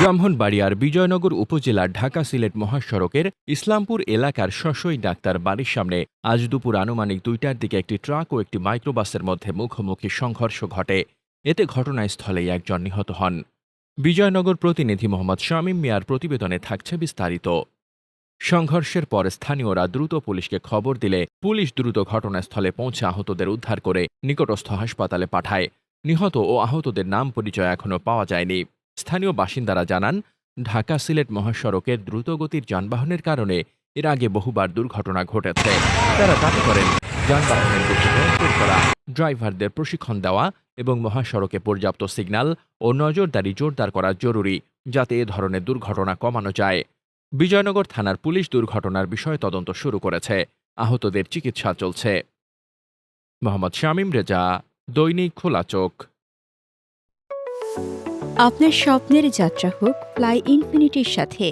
ব্রাহ্মণবাড়িয়ার বিজয়নগর উপজেলার ঢাকা-সিলেট মহাসড়কের ইসলামপুর এলাকার শশই ডাক্তার বাড়ির সামনে আজ দুপুর আনুমানিক ২টার দিকে একটি ট্রাক ও একটি মাইক্রোবাসের মধ্যে মুখোমুখি সংঘর্ষ ঘটে। এতে ঘটনাস্থলেই একজন নিহত হন। বিজয়নগর প্রতিনিধি মোহাম্মদ শামীম মিয়ার প্রতিবেদনে থাকছে বিস্তারিত। সংঘর্ষের পর স্থানীয়রা দ্রুত পুলিশকে খবর দিলে পুলিশ দ্রুত ঘটনাস্থলে পৌঁছে আহতদের উদ্ধার করে নিকটস্থ হাসপাতালে পাঠায়। নিহত ও আহতদের নাম পরিচয় এখনও পাওয়া যায়নি। স্থানীয় বাসিন্দারা জানান, ঢাকা-সিলেট মহাসড়কের দ্রুতগতির যানবাহনের কারণে এর আগে বহুবার দুর্ঘটনা ঘটেছে। তারা দাবি করেন, যানবাহনের গতি নিয়ন্ত্রণ করা, ড্রাইভারদের প্রশিক্ষণ দেওয়া এবং মহাসড়কে পর্যাপ্ত সিগন্যাল ও নজরদারি জোরদার করা জরুরি, যাতে এ ধরনের দুর্ঘটনা কমানো যায়। বিজয়নগর থানার পুলিশ দুর্ঘটনার বিষয়ে তদন্ত শুরু করেছে। আহতদের চিকিৎসা চলছে। মোহাম্মদ শামীম রেজা, দৈনিক খোলা চোখ। আপনার স্বপ্নের যাত্রা হোক ফ্লাই ইনফিনিটির সাথে।